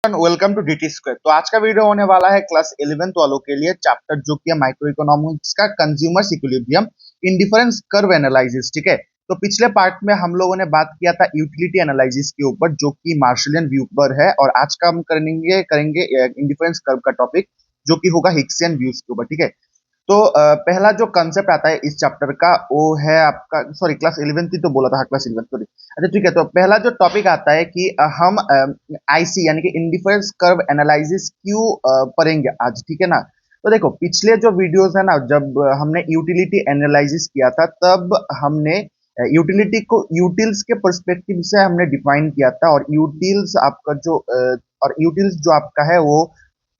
Welcome to DT square. तो आज का वीडियो होने वाला है क्लास 11th वालों के लिए, चैप्टर जो कि है माइक्रो इकोनॉमिक्स का consumer equilibrium indifference curve analysis. ठीक है, तो पिछले पार्ट में हम लोगों ने बात किया था यूटिलिटी एनालिसिस के ऊपर जो कि मार्शलियन व्यू पर है, और आज का हम करेंगे करेंगे इंडिफरेंस कर्व का टॉपिक जो कि होगा हिक्सियन व्यूज के ऊपर। ठीक है, तो पहला जो कंसेप्ट आता है इस चैप्टर का वो है आपका, सॉरी क्लास 11th ही तो बोला था, हाँ क्लास 11th, सॉरी। अच्छा ठीक है, तो पहला जो टॉपिक आता है कि हम आईसी यानी कि इंडिफरेंस कर्व एनालिसिस क्यों पढ़ेंगे आज। ठीक है ना, तो देखो पिछले जो वीडियोस है ना, जब हमने यूटिलिटी एनालिसिस किया था तब हमने यूटिलिटी को यूटिल्स के पर्सपेक्टिव से हमने डिफाइन किया था, और यूटिल्स आपका जो और यूटिल्स जो आपका है वो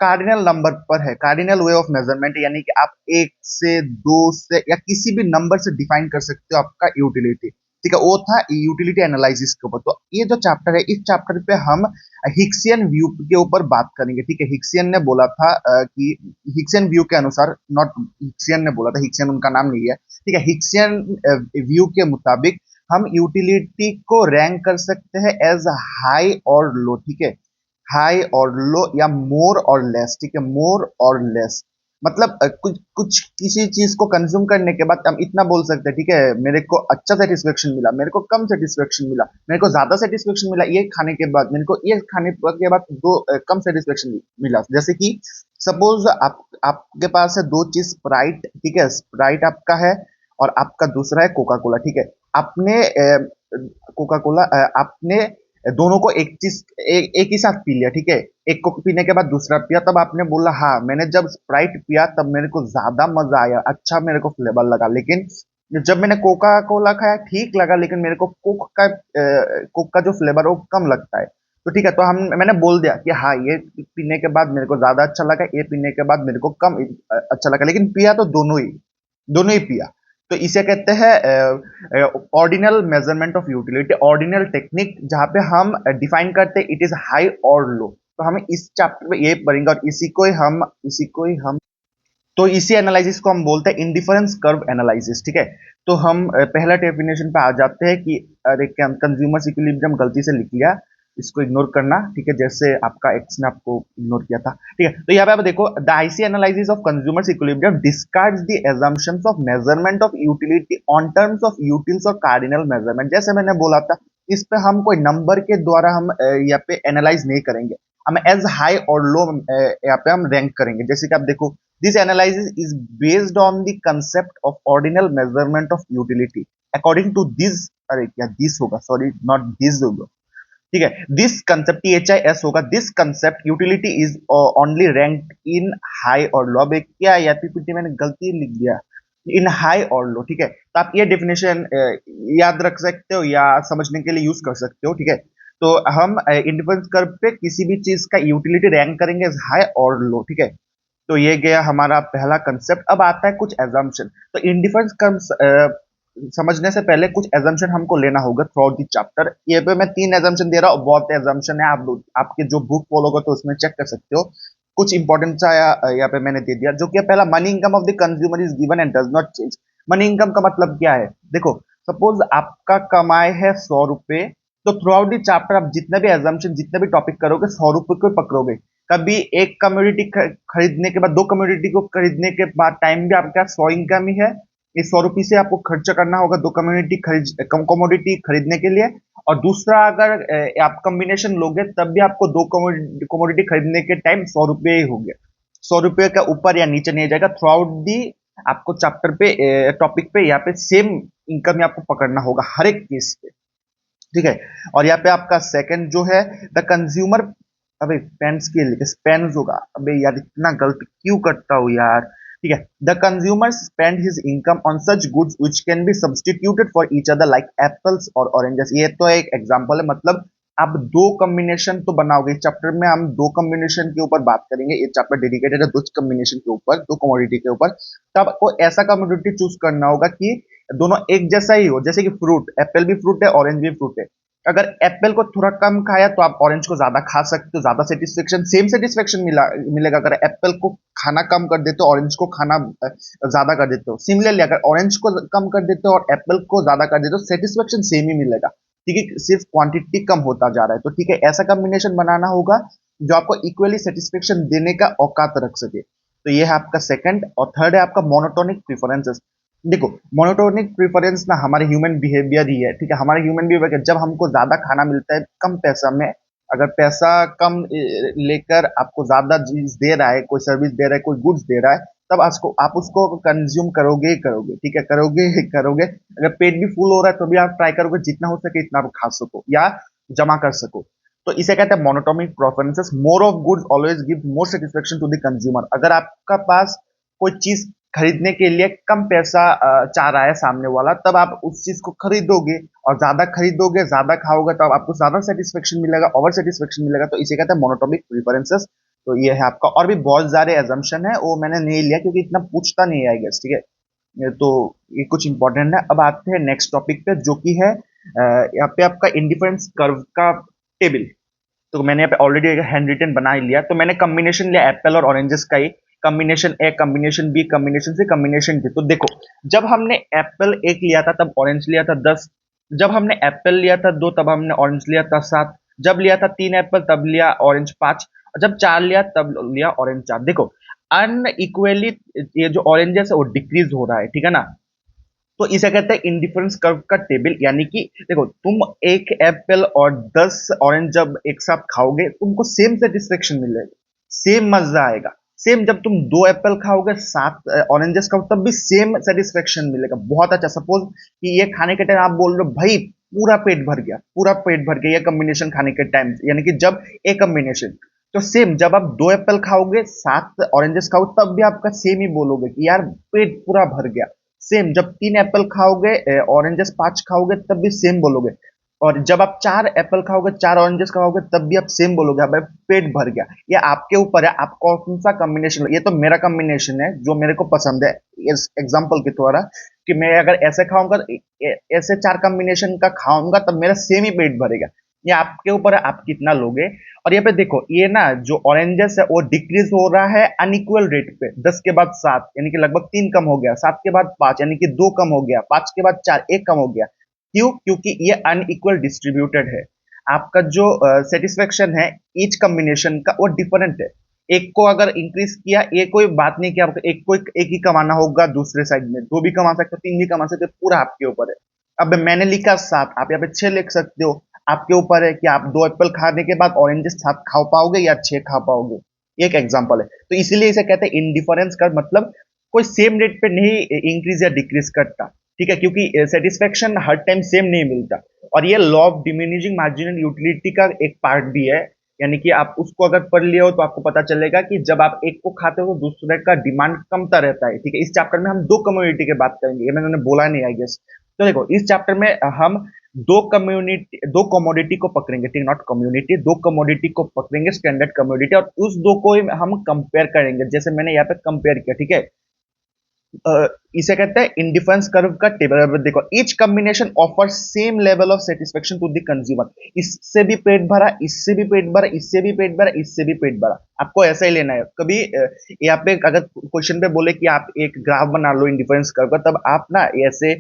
कार्डिनल नंबर पर है, कार्डिनल वे ऑफ मेजरमेंट, यानी कि आप एक से दो से या किसी भी नंबर से डिफाइन कर सकते हो आपका यूटिलिटी। ठीक है, वो था यूटिलिटी एनालिसिस के ऊपर। तो ये जो चैप्टर है, इस चैप्टर पे हम हिक्सियन व्यू के ऊपर बात करेंगे। ठीक है, हिक्सियन ने बोला था कि हिक्सियन व्यू के अनुसार, नॉट हिक्सियन ने बोला था, हिक्सियन उनका नाम नहीं है। ठीक है, हिक्सियन व्यू के मुताबिक हम यूटिलिटी को रैंक कर सकते हैं एज हाई और लो। ठीक है, हाई और लो या मोर और लेस। ठीक है, मोर और लेस मतलब कुछ कुछ किसी चीज को कंज्यूम करने के बाद हम इतना बोल सकते हैं, ठीक है, मेरे को अच्छा सेटिस्फेक्शन मिला, मेरे को कम सेटिस्फेक्शन मिला, मेरे को ज्यादा सेटिस्फेक्शन मिला ये खाने के बाद, मेरे को ये खाने के बाद दो कम सेटिस्फेक्शन मिला। जैसे कि सपोज आपके पास है दो चीज, स्प्राइट, ठीक है, स्प्राइट आपका है और आपका दूसरा है कोका कोला। ठीक है, आपने कोका कोला आपने दोनों को एक ही साथ पी लिया। ठीक है, एक को पीने के बाद दूसरा पिया, तब आपने बोला हाँ मैंने जब स्प्राइट पिया तब मेरे को ज्यादा मजा आया, अच्छा मेरे को फ्लेवर लगा, लेकिन जब मैंने कोका कोला खाया ठीक लगा, लेकिन मेरे को कोक का जो फ्लेवर है वो कम लगता है। तो ठीक है, तो हम मैंने बोल दिया कि हाँ ये पीने के बाद मेरे को ज्यादा अच्छा लगा, ये पीने के बाद मेरे को कम अच्छा लगा, लेकिन पिया तो दोनों ही पिया। तो इसे कहते हैं ordinal measurement of utility, ordinal technique, जहां पे हम डिफाइन करते हैं इट इज हाई और लो। तो हमें इस चैप्टर में ये पढ़ेंगे, और इसी को ही हम तो इसी एनालिसिस को हम बोलते हैं इंडिफरेंस कर्व एनालिसिस। ठीक है, तो हम पहला डेफिनेशन पे आ जाते हैं कि अरे कंज्यूमर इक्विलिब्रियम गलती से लिख लिया, इसको इग्नोर करना। ठीक है, जैसे आपका एक्स ने आपको इग्नोर किया था। ठीक है, तो यहाँ पे आप देखो, the IC analysis of consumer equilibrium discards the assumptions of measurement of utility on terms of utils और कार्डिनल मेजरमेंट। जैसे मैंने बोला था, इस पे हम कोई नंबर के द्वारा हम यहाँ पे एनालाइज नहीं करेंगे, हम एज हाई और लो यहाँ पे हम रैंक करेंगे। जैसे कि आप देखो, this analysis is based on the concept of ordinal measurement of utility according to this, अरे क्या दिस होगा, सॉरी नॉट दिस होगा। ठीक है, दिस कंसेप्ट THIS होगा, this concept utility is only ranked in high और लो। अब क्या या पीपीटी मैंने गलती लिख दिया, इन हाई और लो। ठीक है, तो आप ये डेफिनेशन याद रख सकते हो या समझने के लिए यूज कर सकते हो। ठीक है, तो हम इंडिफरेंस कर्व पे किसी भी चीज का यूटिलिटी रैंक करेंगे हाई और लो। ठीक है, तो ये गया हमारा पहला कंसेप्ट। अब आता है कुछ एजम्पशन। तो इंडिफरेंस कर्व्स समझने से पहले कुछ एजम्पशन हमको लेना होगा थ्रू आउट द चैप्टर। ये पे मैं 3 एजम्पशन दे रहा हूँ, बहुत एजम्पशन है, आप आपके जो बुक फॉलो कर तो उसमें चेक कर सकते हो। कुछ इंपॉर्टेंट सा यहाँ पे मैंने दे दिया, जो कि पहला, money income of the consumer is given and does not change. Money income का मतलब क्या है, देखो सपोज आपका कमाए है 100 रुपए, तो थ्रू आउट द चैप्टर आप जितने भी एजम्पशन, जितने भी टॉपिक करोगे 100 रुपए को पकड़ोगे। कभी एक कम्योडिटी खरीदने के बाद, दो कम्योडिटी को खरीदने के बाद टाइम भी आपके पास 100 इनकम ही है, इस 100 रुपये से आपको खर्चा करना होगा दो कमोडिटी खरीदने के लिए। और दूसरा, अगर आप कॉम्बिनेशन लोगे तब भी आपको दो कमोडिटी खरीदने के टाइम 100 रुपये ही हो गया, 100 रुपये का ऊपर या नीचे नहीं जाएगा। थ्रू आउट दी आपको चैप्टर पे टॉपिक पे यहाँ पे सेम इनकम ही आपको पकड़ना होगा हर एक केस पे। ठीक है, और यहाँ पे आपका सेकंड जो है, द कंज्यूमर, अबे पेन्स के लिए पेन्स होगा, अबे यार इतना गलत क्यों करता हूँ यार। ठीक है, the consumer spend his income on such goods which can be substituted for each other like apples और ऑरेंजेस। ये तो एक एग्जांपल है, मतलब आप दो कॉम्बिनेशन तो बनाओगे। इस चैप्टर में हम दो कॉम्बिनेशन के ऊपर बात करेंगे, ये चैप्टर डेडिकेटेड है दो कॉम्बिनेशन के ऊपर, दो कमोडिटी के ऊपर। तो आपको ऐसा कमोडिटी चूज करना होगा कि दोनों एक जैसा ही हो, जैसे कि फ्रूट, एप्पल भी फ्रूट है, ऑरेंज भी फ्रूट है। अगर एप्पल को थोड़ा कम खाया तो आप ऑरेंज को ज्यादा खा सकते हो, ज्यादा सेटिस्फेक्शन, सेम सेटिस्फेक्शन मिलेगा। अगर एप्पल को खाना कम कर देते हो, ऑरेंज को खाना ज्यादा कर देते हो। सिमिलरली अगर ऑरेंज को कम कर देते हो और एप्पल को ज्यादा कर देते हो, सेटिस्फेक्शन सेम ही मिलेगा। ठीक है, सिर्फ क्वांटिटी कम होता जा रहा है। तो ठीक है, ऐसा कॉम्बिनेशन बनाना होगा जो आपको इक्वली सेटिस्फेक्शन देने का औकात रख सके। तो ये है आपका सेकंड। और थर्ड है आपका मोनोटोनिक प्रेफरेंसेस। देखो, मोनोटोनिक प्रेफरेंस ना हमारे ह्यूमन बिहेवियर ही है, ठीक है। हमारे ह्यूमन बिहेवियर जब हमको ज्यादा खाना मिलता है कम पैसा में, अगर पैसा कम लेकर आपको ज्यादा चीज दे रहा है, कोई सर्विस दे रहा है, कोई गुड्स दे रहा है, तब आप उसको कंज्यूम करोगे ही करोगे, ठीक है, करोगे ही करोगे। अगर पेट भी फुल हो रहा है तो भी आप ट्राई करोगे जितना हो सके इतना आप खा सको या जमा कर सको। तो इसे कहते हैं monotonic preferences. More of goods always give more satisfaction to the consumer. अगर आपका पास कोई चीज खरीदने के लिए कम पैसा चाह रहा है सामने वाला, तब आप उस चीज को खरीदोगे, और ज्यादा खरीदोगे, ज्यादा खाओगे, तब आपको ज्यादा सेटिस्फेक्शन मिलेगा, ओवर सेटिस्फेक्शन मिलेगा। तो इसे कहते हैं मोनोटोनिक प्रेफरेंसेस। तो ये है आपका। और भी बहुत सारे एजम्पशन है, वो मैंने नहीं लिया क्योंकि इतना पूछता नहीं है आई गेस, ठीक है। तो ये कुछ इंपॉर्टेंट है। अब आते हैं नेक्स्ट टॉपिक पे, जो कि है यहाँ पे आपका इंडिफरेंस कर्व का टेबल। तो मैंने यहाँ पे ऑलरेडी एक हैंड रिटन बना ही लिया। तो मैंने कॉम्बिनेशन लिया एप्पल और ऑरेंजेस का ही, कॉम्बिनेशन ए, कॉम्बिनेशन बी, कॉम्बिनेशन सी, कॉम्बिनेशन डी। तो देखो, जब हमने एप्पल एक लिया था तब ऑरेंज लिया था 10, जब हमने एप्पल लिया था 2 तब हमने ऑरेंज लिया था 7, जब लिया था 3 एप्पल तब लिया ऑरेंज 5, और जब 4 लिया तब लिया ऑरेंज 4। देखो, अनइक्वली ये जो ऑरेंजेस है वो डिक्रीज हो रहा है, ठीक है ना। तो इसे कहते हैं इंडिफरेंस कर्व का टेबल। यानी कि देखो, तुम एक एप्पल और 10 ऑरेंज जब एक साथ खाओगे तुमको सेम सेटिस्फेक्शन मिलेगा, सेम मजा आएगा। सेम जब तुम 2 एप्पल खाओगे 7 ऑरेंजेस खाओ तब भी सेम सेटिस्फेक्शन मिलेगा। बहुत अच्छा। सपोज कि ये खाने के टाइम आप बोल रहे हो भाई पूरा पेट भर गया, पूरा पेट भर गया, ये कॉम्बिनेशन खाने के टाइम, यानी कि जब एक कॉम्बिनेशन। तो सेम जब आप 2 एप्पल खाओगे 7 ऑरेंजेस खाओ तब भी आपका सेम ही बोलोगे कि यार पेट पूरा भर गया। सेम जब 3 एप्पल खाओगे, ऑरेंजेस 5 खाओगे तब भी सेम बोलोगे। और जब आप 4 एप्पल खाओगे 4 ऑरेंजेस खाओगे तब भी आप सेम बोलोगे, अब पेट भर गया। ये आपके ऊपर है, आप कौन सा कॉम्बिनेशन। ये तो मेरा कॉम्बिनेशन है जो मेरे को पसंद है, इस एग्जांपल के द्वारा, कि मैं अगर ऐसे खाऊंगा, ऐसे 4 कॉम्बिनेशन का खाऊंगा तब मेरा सेम ही पेट भरेगा। ये आपके ऊपर है, आप कितना लोगे। और यहाँ पे देखो, ये ना जो ऑरेंजेस है वो डिक्रीज हो रहा है अनइक्वल रेट पे। 10 के बाद 7 यानी कि लगभग 3 कम हो गया, 7 के बाद 5 यानी कि 2 कम हो गया, 5 के बाद 4 1 कम हो गया। क्यों? क्योंकि ये अनइक्वल डिस्ट्रीब्यूटेड है। आपका जो सेटिस्फेक्शन है ईच कॉम्बिनेशन का वो डिफरेंट है। एक को अगर इंक्रीज किया, ये कोई बात नहीं कि आपको एक को एक ही कमाना होगा, दूसरे साइड में 2 भी कमा सकते हो, 3 भी कमा सकते हो, पूरा आपके ऊपर है। अब मैंने लिखा 7, आप यहाँ पे 6 लिख सकते हो। आपके ऊपर है कि आप 2 एप्पल खाने के बाद ऑरेंजेस 7 खा पाओगे या 6 खा पाओगे। एक एग्जांपल है। तो इसीलिए इसे कहते हैं इंडिफरेंस का मतलब कोई सेम रेट पे नहीं इंक्रीज या डिक्रीज करता, ठीक है, क्योंकि सेटिस्फेक्शन हर टाइम सेम नहीं मिलता। और ये law of diminishing marginal utility का एक पार्ट भी है। यानी कि आप उसको अगर पढ़ लिए हो तो आपको पता चलेगा कि जब आप एक को खाते हो तो दूसरे का डिमांड कमता रहता है, ठीक है। इस चैप्टर में हम 2 कम्युनिटी की बात करेंगे, ये मैंने बोला नहीं आई गेस। तो देखो, इस चैप्टर में हम 2 कमोडिटी को पकड़ेंगे, ठीक, नॉट कम्युनिटी, 2 कमोडिटी को पकड़ेंगे, स्टैंडर्ड कमोडिटी, और उस 2 को ही हम कंपेयर करेंगे, जैसे मैंने यहाँ पे कंपेयर किया, ठीक है। इसे कहते हैं इंडिफरेंस कर्व का टेबल। देखो, each combination offer same level of satisfaction to the consumer. इससे भी पेट भरा, इससे भी पेट भरा, इससे भी पेट भरा, इससे भी पेट भरा। आपको ऐसा ही लेना है। कभी यहाँ पे अगर क्वेश्चन पे बोले कि आप एक ग्राफ बना लो इंडिफरेंस कर्व का, तब आप ना ऐसे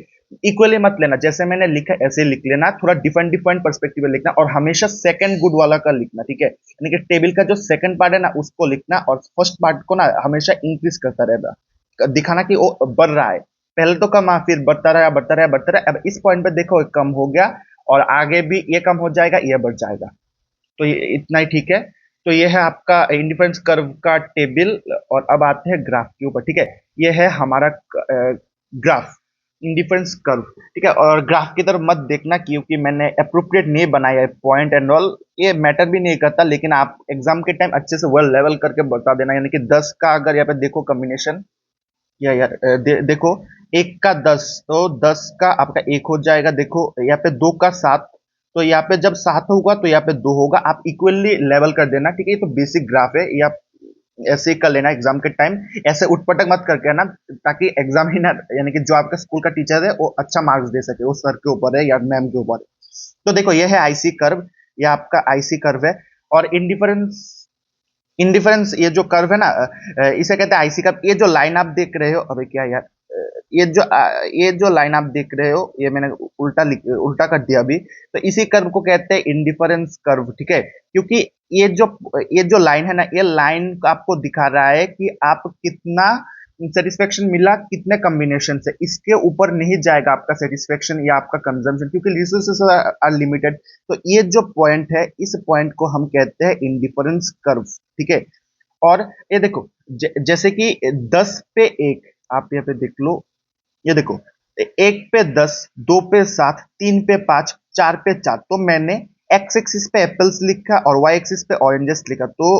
इक्वली मत लेना, जैसे मैंने लिखा ऐसे लिख लेना, थोड़ा डिफरेंट डिफरेंट परस्पेक्टिव में लिखना, और हमेशा सेकंड गुड वाला का लिखना, ठीक है। यानी कि टेबल का जो सेकंड पार्ट है ना उसको लिखना, और फर्स्ट पार्ट को ना हमेशा इंक्रीज करता रहना, दिखाना कि वो बढ़ रहा है। पहले तो कम, फिर बढ़ता रहा, बढ़ता रहा, बढ़ता रहा। अब इस पॉइंट पे देखो कम हो गया, और आगे भी ये कम हो जाएगा, ये बढ़ जाएगा। तो ये इतना ही ठीक है। तो ये है आपका इंडिफरेंस कर्व का टेबल। और अब आते हैं ग्राफ के ऊपर, ठीक है। ये है हमारा ग्राफ, इंडिफरेंस कर्व, ठीक है। और ग्राफ की तरफ मत देखना क्योंकि मैंने अप्रोप्रिएट नहीं बनाया है, पॉइंट एंड ऑल ये मैटर भी नहीं करता, लेकिन आप एग्जाम के टाइम अच्छे से वेल लेवल करके बता देना। यानी कि 10 का अगर यहाँ पे देखो कॉम्बिनेशन, या यार देखो, 1 का 10, तो 10 का आपका 1 हो जाएगा। देखो यहाँ पे 2 का 7, तो यहाँ पे जब 7 होगा तो यहाँ पे 2 होगा। आप इक्वली लेवल कर देना, ठीक है। ये तो बेसिक ग्राफ है, या ऐसे ही कर लेना एग्जाम के टाइम। ऐसे उठपटक मत करके ना, ताकि एग्जाम ही ना, यानी कि जो आपका स्कूल का टीचर है वो अच्छा मार्क्स दे सके, वो सर के ऊपर है या मैम के ऊपर है। तो देखो, ये है आईसी कर्व, ये आपका आईसी कर्व है। और इंडिफरेंस इंडिफरेंस ये जो कर्व है ना, इसे कहते हैं आईसी कर्व। ये जो लाइन आप देख रहे हो, अबे क्या यार, ये जो लाइन आप देख रहे हो, ये मैंने उल्टा कर दिया अभी। तो इसी कर्व को कहते हैं इंडिफरेंस कर्व, ठीक है। क्योंकि ये जो लाइन है ना, ये लाइन आपको दिखा रहा है कि आप कितना सेटिस्फेक्शन मिला कितने कॉम्बिनेशन से, इसके ऊपर नहीं जाएगा आपका सेटिस्फेक्शन या आपका कंजम्पशन, क्योंकि रिसोर्सेस आर लिमिटेड। तो ये जो पॉइंट है, इस पॉइंट को हम कहते हैं इंडिफरेंस कर्व, ठीक है। और ये देखो, जैसे कि 10 पे 1, आप यहाँ पे देख लो, ये देखो, 1 पे 10, 2 पे 7, 3 पे 5, 4 पे 4। तो मैंने एक्स एक्सिस पे एप्पल्स लिखा और वाई एक्सिस पे ऑरेंजेस लिखा। तो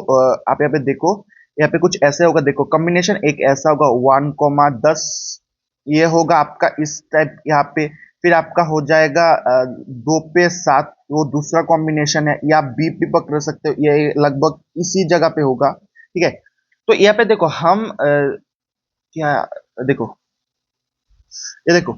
आप यहाँ पे देखो, यहाँ पे कुछ ऐसे होगा, देखो कॉम्बिनेशन एक ऐसा होगा 1,10, ये होगा आपका इस टाइप यहाँ पे। फिर आपका हो जाएगा 2 पे 7, वो दूसरा कॉम्बिनेशन है, या बी भी पकड़ सकते हो, ये लगभग इसी जगह पे होगा, ठीक है। तो यहाँ पे देखो हम क्या, देखो ये देखो,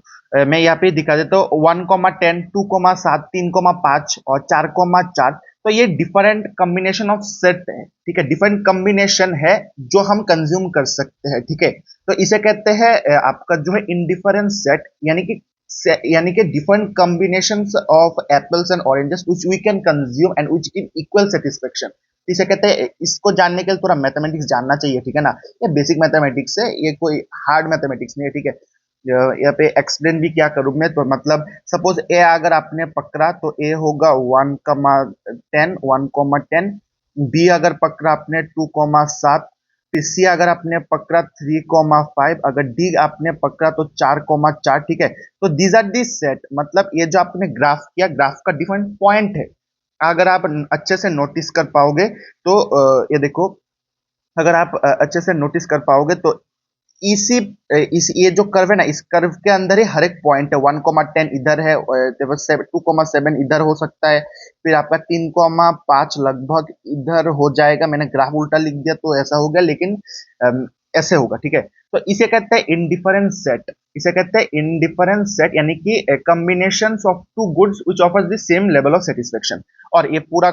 मैं यहाँ पे दिखा देता हूँ 1,10, 2,7, 3,5 और 4,4। तो ये डिफरेंट कॉम्बिनेशन ऑफ सेट है, ठीक है, डिफरेंट कॉम्बिनेशन है जो हम कंज्यूम कर सकते हैं, ठीक है। तो इसे कहते हैं आपका जो है इंडिफरेंस सेट, यानी कि different combinations of apples and oranges which we can consume and which give equal satisfaction. इसे कहते हैं, इसको जानने के लिए थोड़ा मैथमेटिक्स जानना चाहिए, ठीक है ना। ये बेसिक मैथमेटिक्स है, ये कोई हार्ड मैथमेटिक्स नहीं है, ठीक है। यहाँ पे एक्सप्लेन भी क्या करूं मैं, तो मतलब सपोज ए अगर आपने पकड़ा तो ए होगा 1,10, 1,10। बी अगर पकड़ा आपने 2,7। फिर सी अगर आपने पकड़ा 3,5। अगर डी आपने पकड़ा तो 4,4, ठीक है। तो दीज आर दी सेट, मतलब ये जो आपने ग्राफ किया, ग्राफ का डिफरेंट पॉइंट है। अगर आप अच्छे से नोटिस कर पाओगे तो ये देखो, अगर आप अच्छे से नोटिस कर पाओगे तो इसी इस ये जो कर्व है ना, इस कर्व के अंदर ही हर एक पॉइंट है। 1,10 इधर है, 2,7 इधर हो सकता है। फिर आपका 3,5 लगभग इधर हो जाएगा। मैंने ग्राफ उल्टा लिख दिया तो ऐसा हो गया, लेकिन ऐसे होगा, ठीक है। तो इसे कहते हैं इंडिफरेंस सेट। इसे कहते हैं इंडिफरेंस सेट, यानी कि combination of two goods which offers the same level of satisfaction. और ये पूरा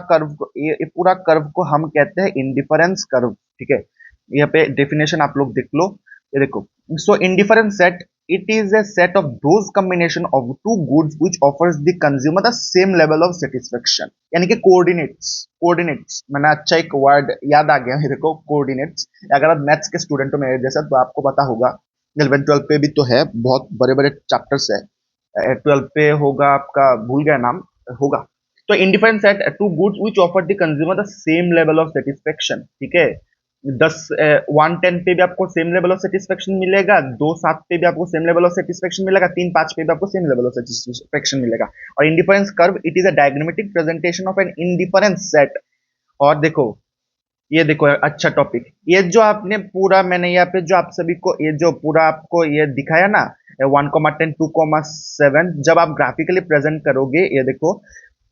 कर्व को हम कहते हैं इंडिफरेंस कर्व, ठीक है। यहाँ पे डेफिनेशन आप लोग देख लो, ये देखो। So indifference set, it is a set of those combination of two goods which offers the consumer the same level of satisfaction। यानी कि कोऑर्डिनेट्स मैंने अच्छा एक वर्ड याद आ गया मेरे को, कोऑर्डिनेट्स। अगर आप मैथ्स के स्टूडेंट हो मेरे जैसा तो आपको पता होगा, 11 12 पे भी तो है, बहुत बड़े बड़े चैप्टर्स है। 12 पे होगा आपका, भूल गया नाम, होगा। तो indifference set two goods which offer the consumer the same level of satisfaction, ठीक है। 1,10 पे भी आपको सेम लेवल ऑफ सेटिस्फेक्शन मिलेगा, 2,7 पे भी आपको सेम लेवल ऑफ सेटिस्फेक्शन मिलेगा, 3,5 पे भी आपको सेम लेवल ऑफ सेटिस्फेक्शन मिलेगा। और indifference curve, it is a diagrammatic presentation of an indifference set. और देखो, ये देखो अच्छा टॉपिक, ये जो आपने पूरा, मैंने यहाँ पे जो आप सभी को ये जो पूरा आपको ये दिखाया ना, 1,10, 2,7, जब आप ग्राफिकली प्रेजेंट करोगे, ये देखो,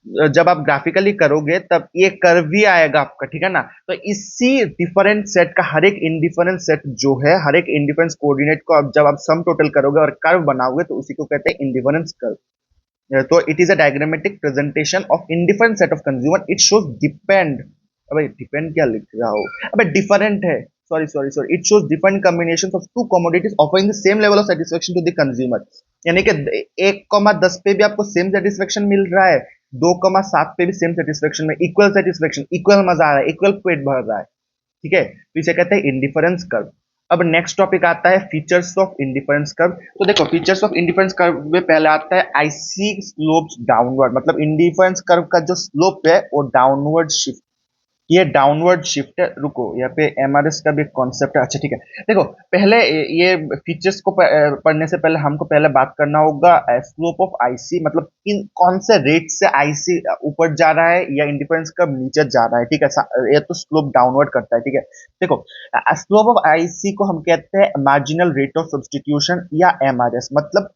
जब आप ग्राफिकली करोगे तब ये कर्व भी आएगा आपका, ठीक है ना। तो इसी डिफरेंट सेट का हर एक इंडिफरेंट सेट जो है, हर एक इंडिफरेंस कोऑर्डिनेट को अब जब आप सम टोटल करोगे और कर्व बनाओगे तो उसी को कहते हैं इंडिफरेंस कर्व। तो it is a diagrammatic presentation of indifferent set of consumer, it shows depend, अबे डिपेंड क्या लिख रहा हो, अबे डिफरेंट है, sorry sorry sorry, it shows different combinations of two commodities offering the same level of satisfaction to the consumer. यानी कि 1,10 पे भी आपको सेम सेटिस्फेक्शन मिल रहा है, 2,7 पे भी सेम सेटिस्फेक्शन में, इक्वल सेटिस्फेक्शन, इक्वल मजा आ रहा है, इक्वल पेट भर रहा है, ठीक है। तो इसे कहते हैं इंडिफरेंस कर्व। अब नेक्स्ट टॉपिक आता है फीचर्स ऑफ इंडिफरेंस कर्व। तो देखो, फीचर्स ऑफ इंडिफरेंस कर्व में पहले आता है आईसी स्लोप्स डाउनवर्ड, मतलब इंडिफरेंस कर्व का जो स्लोप है वो डाउनवर्ड शिफ्ट, ये डाउनवर्ड शिफ्ट है। रुको, यहाँ पे एमआरएस का भी कॉन्सेप्ट है, अच्छा ठीक है। देखो, पहले ये फीचर्स को पढ़ने से पहले हमको पहले बात करना होगा स्लोप ऑफ आईसी, मतलब कौन से रेट से आईसी ऊपर जा रहा है या इंडिफरेंस कर्व नीचे जा रहा है, ठीक है। ये तो स्लोप डाउनवर्ड करता है, ठीक है। देखो, स्लोप ऑफ आईसी को हम कहते हैं मार्जिनल रेट ऑफ सब्सटीट्यूशन या एमआरएस। मतलब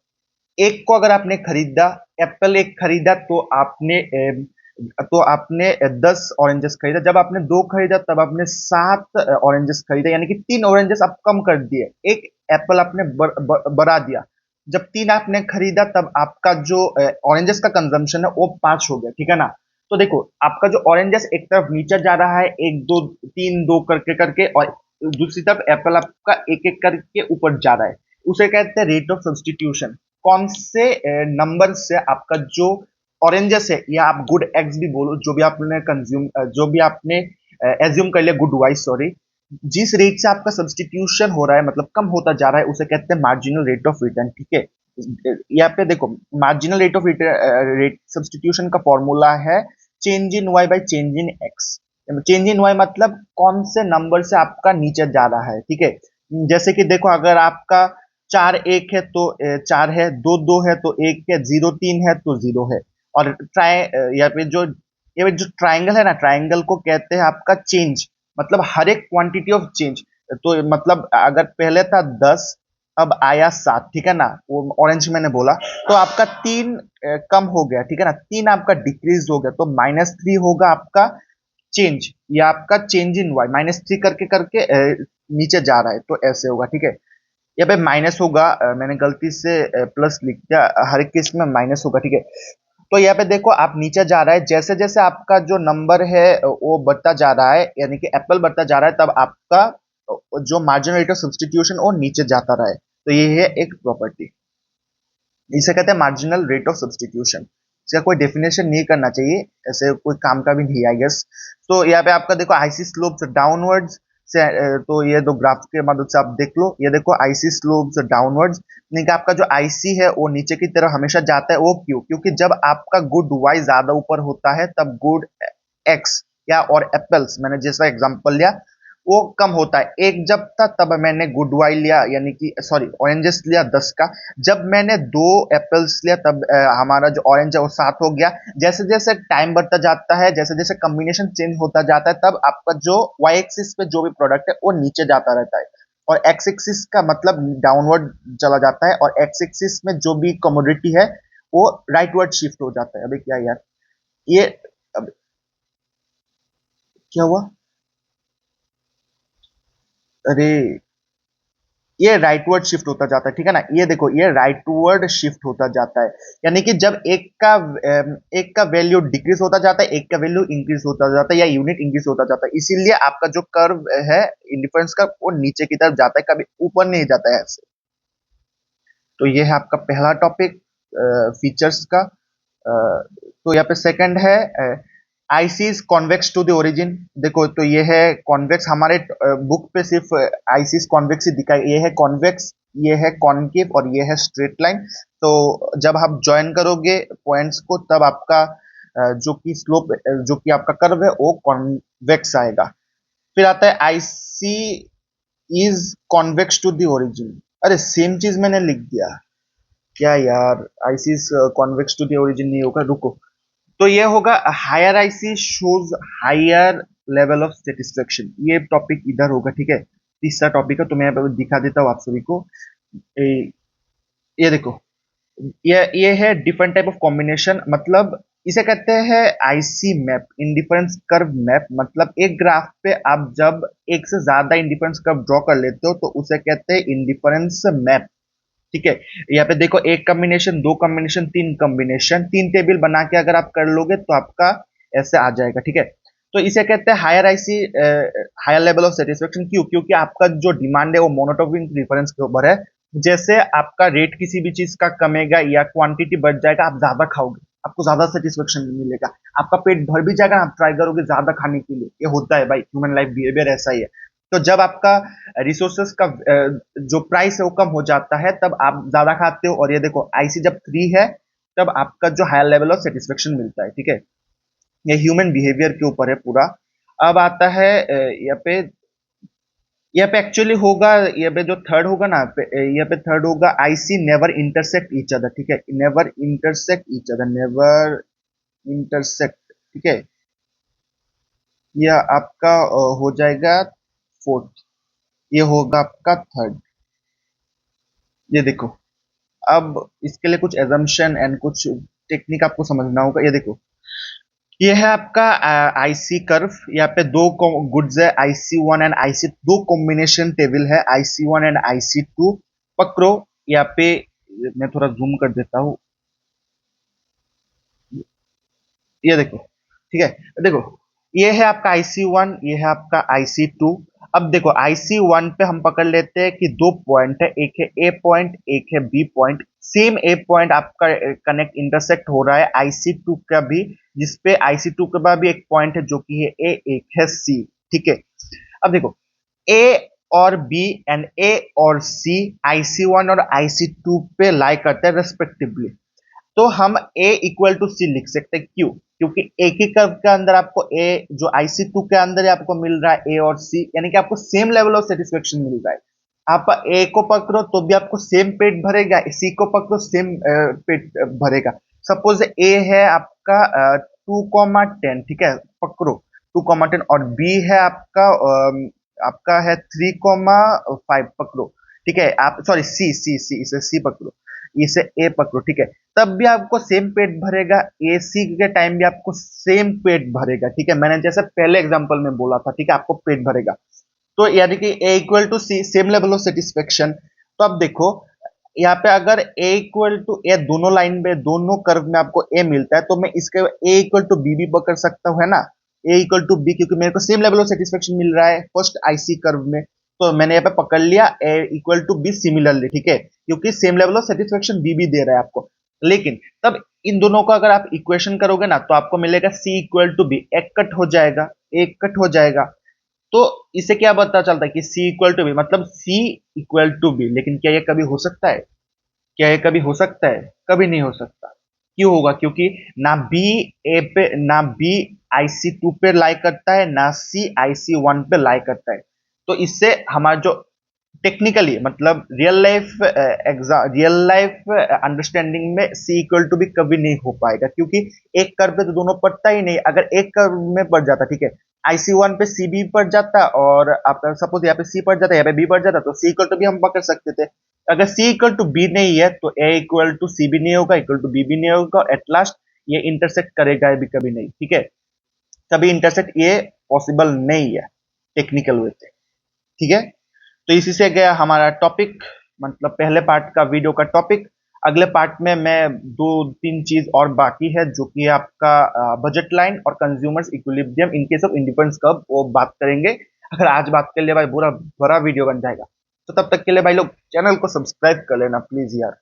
एक को अगर आपने खरीदा, एप्पल एक खरीदा तो आपने 10 ऑरेंजेस खरीदा, जब आपने 2 खरीदा तब आपने 7 ऑरेंजेस खरीदा, यानी कि 3 ऑरेंजेस आप कम कर दिए, एक एप्पल आपने बढ़ा दिया। जब 3 आपने खरीदा तब आपका जो ऑरेंजेस का कंजम्पशन है वो 5 हो गया, ठीक है ना। तो देखो, आपका जो ऑरेंजेस एक तरफ नीचे जा रहा है, 1 2 3 2 करके करके, और दूसरी तरफ एप्पल आपका एक एक करके ऊपर जा रहा है। उसे कहते हैं रेट ऑफ सब्स्टिट्यूशन। कौन से नंबर से आपका जो ऑरेंजेस है, या आप गुड एग्स भी बोलो, जो भी आपने कंज्यूम, जो भी आपने एज्यूम कर लिया गुड वाई, सॉरी, जिस रेट से आपका सब्स्टिट्यूशन हो रहा है, मतलब कम होता जा रहा है, उसे कहते हैं मार्जिनल रेट ऑफ रिटर्न। ठीक है, यहाँ पे देखो, marginal rate of rate substitution का फॉर्मूला है change in Y by change in X. Change in Y मतलब कौन से नंबर से आपका नीचे जा रहा है। ठीक है, जैसे कि देखो, अगर आपका 4 1 है तो 4 है, 2 2 है तो 1 है, 0 3 है तो 0 है। और यहाँ पे जो ये जो ट्राइंगल है ना, ट्राइंगल को कहते हैं आपका चेंज, मतलब हर एक क्वांटिटी ऑफ चेंज। तो मतलब अगर पहले था 10, अब आया 7, ठीक है ना, वो ऑरेंज मैंने बोला, तो आपका 3 कम हो गया, ठीक है ना, 3 आपका डिक्रीज हो गया, तो -3 होगा आपका चेंज, या आपका चेंज इन वाई, -3 करके करके नीचे जा रहा है, तो ऐसे होगा। ठीक है, यहाँ पे माइनस होगा, मैंने गलती से प्लस लिख दिया, हर एक केस में माइनस होगा। ठीक है, तो यहाँ पे देखो, आप नीचे जा रहा है, जैसे जैसे आपका जो नंबर है वो बढ़ता जा रहा है, यानी कि एप्पल बढ़ता जा रहा है, तब आपका जो मार्जिनल रेट ऑफ सब्स्टिट्यूशन वो नीचे जाता रहा है। तो ये है एक प्रॉपर्टी, इसे कहते हैं मार्जिनल रेट ऑफ सब्स्टिट्यूशन। इसका कोई डेफिनेशन नहीं करना चाहिए, ऐसे कोई काम का भी नहीं, आई गेस। तो यहाँ पे आपका देखो, आईसी स्लोप्स डाउनवर्ड्स से, तो ये दो ग्राफ के मदद से आप देख लो, ये देखो आईसी स्लोप्स डाउनवर्ड्स, यानी कि आपका जो आईसी है वो नीचे की तरफ हमेशा जाता है। वो क्यों? क्योंकि जब आपका गुड वाई ज्यादा ऊपर होता है, तब गुड एक्स या और एप्पल्स, मैंने जैसा एग्जांपल लिया, वो कम होता है। एक जब था तब मैंने गुड वाई लिया, यानी कि सॉरी ऑरेंजेस लिया 10 का, जब मैंने 2 एप्पल्स लिया तब हमारा जो ऑरेंज है वो 7 हो गया। जैसे जैसे टाइम बढ़ता जाता है, जैसे जैसे कॉम्बिनेशन चेंज होता जाता है, तब आपका जो वाई एक्सिस पे जो भी प्रोडक्ट है वो नीचे जाता रहता है, और एक्स एक्सिस का मतलब डाउनवर्ड चला जाता है, और एक्स एक्सिस में जो भी कमोडिटी है वो राइटवर्ड शिफ्ट हो जाता है। अभी क्या यार, ये अब क्या हुआ? अरे, ये राइटवर्ड शिफ्ट होता जाता है, ठीक है ना, ये देखो, ये राइटवर्ड शिफ्ट होता जाता है, यानी कि जब एक का वैल्यू डिक्रीज होता जाता है, एक का वैल्यू इंक्रीज होता जाता है, या यूनिट इंक्रीज होता जाता है, इसीलिए आपका जो कर्व है इंडिफरेंस का, वो नीचे की तरफ जाता है, कभी ऊपर नहीं जाता है ऐसे। तो ये है आपका पहला टॉपिक फीचर्स का। तो यहाँ पे सेकंड है IC is convex to the origin. देखो, तो ये है कॉन्वेक्स, हमारे बुक पे सिर्फ आईसी इज कॉन्वेक्स ही दिखा है, ये है कॉन्वेक्स, ये है कॉनकेव, और ये है स्ट्रेट लाइन। तो जब आप ज्वाइन करोगे पॉइंट्स को, तब आपका जो कि स्लोप, जो कि आपका कर्व है वो कॉन्वेक्स आएगा। फिर आता है IC is convex to the origin. अरे सेम चीज मैंने लिख दिया क्या यार, IC convex to the origin नहीं होगा, रुको। तो ये होगा higher IC shows higher level of satisfaction, ये टॉपिक इधर होगा। ठीक है, तीसरा टॉपिक है, तो मैं यहाँ पे दिखा देता हूँ आप सभी को। ये देखो, ये है डिफरेंट टाइप ऑफ कॉम्बिनेशन, मतलब इसे कहते हैं IC map, indifference curve map. मतलब एक ग्राफ पे आप जब एक से ज्यादा इंडिफरेंस कर्व ड्रॉ कर लेते हो, तो उसे कहते हैं इंडिफरेंस मैप। ठीक है, यहाँ पे देखो, एक कॉम्बिनेशन, दो कॉम्बिनेशन, तीन कॉम्बिनेशन, तीन टेबल बना के अगर आप कर लोगे तो आपका ऐसे आ जाएगा। ठीक है, तो इसे कहते हैं higher IC, higher level of satisfaction. क्यों? क्योंकि आपका जो डिमांड है वो मोनोटोनिक डिफरेंस के ऊपर है। जैसे आपका रेट किसी भी चीज का कमेगा या क्वांटिटी बढ़ जाएगा, आप ज्यादा खाओगे, आपको ज्यादा सेटिस्फेक्शन मिलेगा, आपका पेट भर भी जाएगा, आप ट्राई करोगे ज्यादा खाने के लिए। ये होता है भाई, ह्यूमन लाइफ बिहेवियर ऐसा ही है। तो जब आपका रिसोर्सेस का जो प्राइस है वो कम हो जाता है, तब आप ज्यादा खाते हो। और ये देखो, आईसी जब 3 है, तब आपका जो हायर लेवल ऑफ सेटिस्फेक्शन मिलता है। ठीक है, ये ह्यूमन बिहेवियर के ऊपर है पूरा। अब आता है यहाँ पे एक्चुअली होगा, यहाँ पे जो थर्ड होगा ना, यहाँ पे थर्ड होगा IC never intersect each other. ठीक है, never intersect each other, never intersect. ठीक है, यह आपका हो जाएगा फोर्थ, ये होगा आपका थर्ड। ये देखो, अब इसके लिए कुछ एजम्पशन एंड कुछ टेक्निक आपको समझना होगा। ये देखो, ये है आपका आईसी कर्व, यहाँ पे दो गुड्स है, आईसी 1 एंड आईसी, दो कॉम्बिनेशन टेबल है, आईसी 1 एंड आईसी 2। पकड़ो, यहाँ पे मैं थोड़ा जूम कर देता हूँ, ये देखो। ठीक है, देखो, ये है आपका आईसी 1, ये है आपका आईसी 2। अब देखो IC1 पे हम पकड़ लेते हैं कि दो पॉइंट है, एक है ए पॉइंट, एक है बी पॉइंट। सेम ए पॉइंट आपका कनेक्ट इंटरसेक्ट हो रहा है IC2 का भी, जिसपे IC2 के बाद भी एक पॉइंट है जो कि है ए, एक है सी। ठीक है, अब देखो ए और बी एंड ए और सी IC1 और IC2 पे लाई करते हैं रेस्पेक्टिवली। तो हम a इक्वल टू सी लिख सकते हैं, क्यों? क्योंकि एक ही कर्व के अंदर आपको a जो IC2 के अंदर ही आपको मिल रहा है a और c, यानी कि आपको सेम लेवल ऑफ सेटिस्फेक्शन मिल रहा है। आप a को पकड़ो तो भी आपको सेम पेट भरेगा, c को पकड़ो सेम पेट भरेगा। सपोज a है आपका 2,10, ठीक है, पकड़ो 2,10, और b है आपका आपका है 3,5, पकड़ो। ठीक है, आप सॉरी सी इसे c पकड़ो, इसे ए पकड़ो। ठीक है, तब भी आपको सेम पेट भरेगा, ए सी के टाइम भी आपको सेम पेट भरेगा। ठीक है, मैंने जैसे पहले एग्जांपल में बोला था, ठीक है, आपको पेट भरेगा। तो यानी कि A equal to C, same level of satisfaction. तो अब देखो यहाँ पे अगर ए इक्वल टू ए, दोनों लाइन में दोनों कर्व में आपको ए मिलता है, तो मैं इसके ए इक्वल टू बी भी पकड़ सकता हूँ, है ना, ए इक्वल टू बी, क्योंकि मेरे को सेम लेवल ऑफ सेटिस्फेक्शन मिल रहा है फर्स्ट आईसी कर्व में। तो मैंने यहाँ पे पकड़ लिया A equal to B similarly, ठीक है, क्योंकि same level of satisfaction B भी दे रहा है आपको। लेकिन तब इन दोनों का अगर आप इक्वेशन करोगे ना, तो आपको मिलेगा सी इक्वल टू बी, एक कट हो जाएगा, एक कट हो जाएगा। तो इससे क्या पता चलता है कि सी इक्वल टू बी मतलब सी इक्वल टू बी। लेकिन क्या ये कभी हो सकता है? क्या ये कभी हो सकता है? कभी नहीं हो सकता। क्यों होगा? क्योंकि ना बी ए पे, ना बी IC2 पे लाई करता है, ना सी IC1 पे लाई करता है। तो इससे हमारा जो टेक्निकली मतलब रियल लाइफ अंडरस्टैंडिंग में सी इक्वल टू भी कभी नहीं हो पाएगा, क्योंकि एक कर्व पे तो दोनों पड़ता ही नहीं। अगर एक कर्व में पड़ जाता, ठीक है, IC1 पे सी भी पड़ जाता, और आपका सपोज यहाँ पे सी पड़ जाता, यहाँ पे बी पड़ जाता, तो सी इक्वल टू भी हम पकड़ सकते थे। अगर सी इक्वल टू बी नहीं है तो ए इक्वल टू सी भी नहीं होगा, इक्वल टू बी भी नहीं होगा, और एट लास्ट ये इंटरसेक्ट करेगा भी कभी नहीं। ठीक है, कभी इंटरसेक्ट ये पॉसिबल नहीं है टेक्निकल वे से। ठीक है, तो इसी से गया हमारा टॉपिक, मतलब पहले पार्ट का वीडियो का टॉपिक। अगले पार्ट में मैं दो तीन चीज और बाकी है, जो कि आपका बजट लाइन और consumers equilibrium in case of independence curve, वो बात करेंगे। अगर आज बात कर ले भाई, पूरा बड़ा वीडियो बन जाएगा। तो तब तक के लिए भाई लोग चैनल को सब्सक्राइब कर लेना प्लीज यार।